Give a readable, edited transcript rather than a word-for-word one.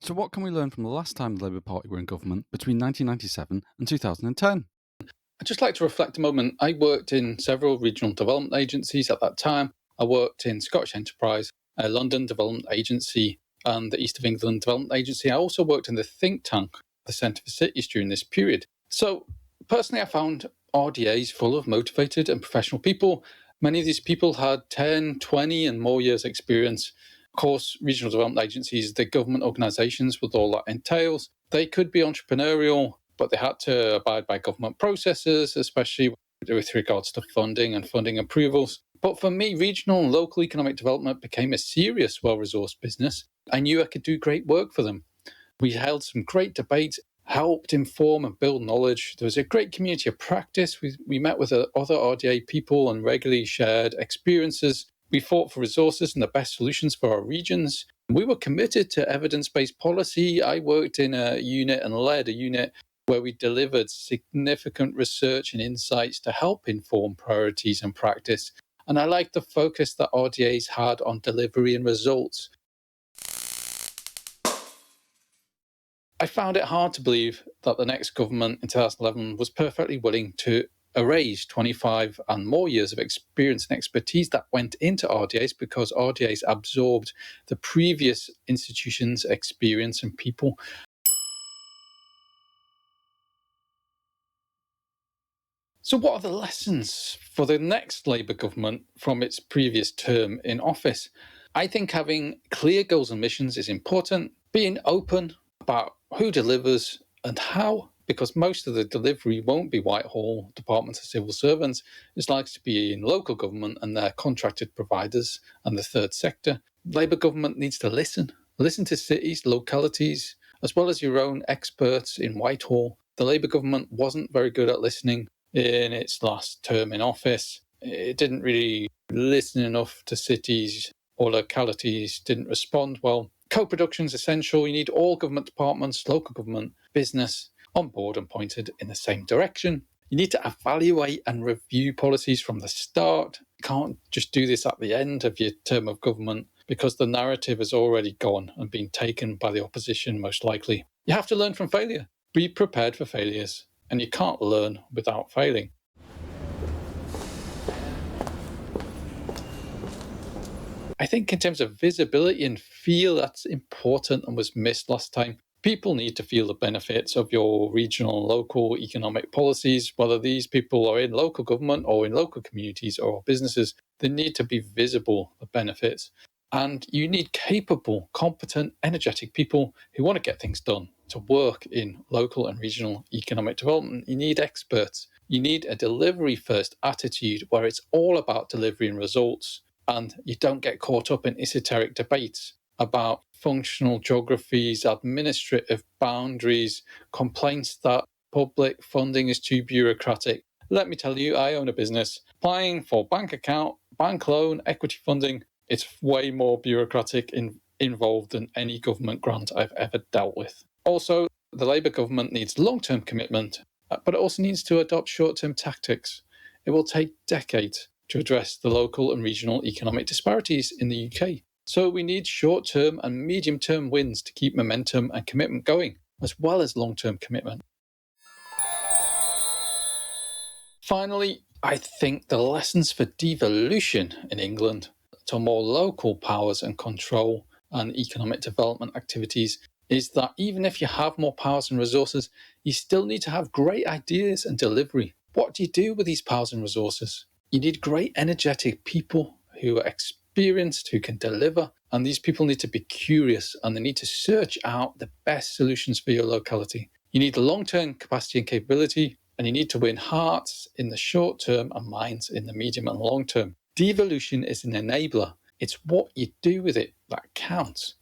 So, what can we learn from the last time the Labour Party were in government between 1997 and 2010? I'd just like to reflect a moment. I worked in several regional development agencies at that time. I worked in Scottish Enterprise, London Development Agency, and the East of England Development Agency. I also worked in the think tank, the Centre for Cities, during this period. So, personally, I found RDAs full of motivated and professional people. Many of these people had 10, 20, and more years' experience. Of course, regional development agencies, the government organisations with all that entails, they could be entrepreneurial, but they had to abide by government processes, especially with regards to funding and funding approvals. But for me, regional and local economic development became a serious, well-resourced business. I knew I could do great work for them. We held some great debates, helped inform and build knowledge. There was a great community of practice. We met with other RDA people and regularly shared experiences. We fought for resources and the best solutions for our regions. We were committed to evidence-based policy. I worked in a unit and led a unit where we delivered significant research and insights to help inform priorities and practice. And I liked the focus that RDAs had on delivery and results. I found it hard to believe that the next government in 2011 was perfectly willing to erase 25 and more years of experience and expertise that went into RDAs, because RDAs absorbed the previous institution's experience and people. So what are the lessons for the next Labour government from its previous term in office? I think having clear goals and missions is important, being open about who delivers and how, because most of the delivery won't be Whitehall departments of civil servants. It's likely to be in local government and their contracted providers and the third sector. Labour government needs to listen to cities, localities, as well as your own experts in Whitehall. The Labour government wasn't very good at listening in its last term in office. It didn't really listen enough to cities or localities, didn't respond well. Co-production is essential. You need all government departments, local government, business on board and pointed in the same direction. You need to evaluate and review policies from the start. You can't just do this at the end of your term of government, because the narrative has already gone and been taken by the opposition, most likely. You have to learn from failure. Be prepared for failures, and you can't learn without failing. I think in terms of visibility and feel, that's important and was missed last time. People need to feel the benefits of your regional and local economic policies, whether these people are in local government or in local communities or businesses. They need to be visible, the benefits. And you need capable, competent, energetic people who want to get things done to work in local and regional economic development. You need experts. You need a delivery-first attitude where it's all about delivering results, and you don't get caught up in esoteric debates about functional geographies, administrative boundaries, complaints that public funding is too bureaucratic. Let me tell you, I own a business. Applying for bank account, bank loan, equity funding, it's way more bureaucratic involved than any government grant I've ever dealt with. Also, the Labour government needs long-term commitment, but it also needs to adopt short-term tactics. It will take decades to address the local and regional economic disparities in the UK. So we need short-term and medium-term wins to keep momentum and commitment going, as well as long-term commitment. Finally, I think the lessons for devolution in England to more local powers and control and economic development activities is that even if you have more powers and resources, you still need to have great ideas and delivery. What do you do with these powers and resources? You need great, energetic people who are experienced, who can deliver, and these people need to be curious and they need to search out the best solutions for your locality. You need long-term capacity and capability, and you need to win hearts in the short term and minds in the medium and long term. Devolution is an enabler. It's what you do with it that counts.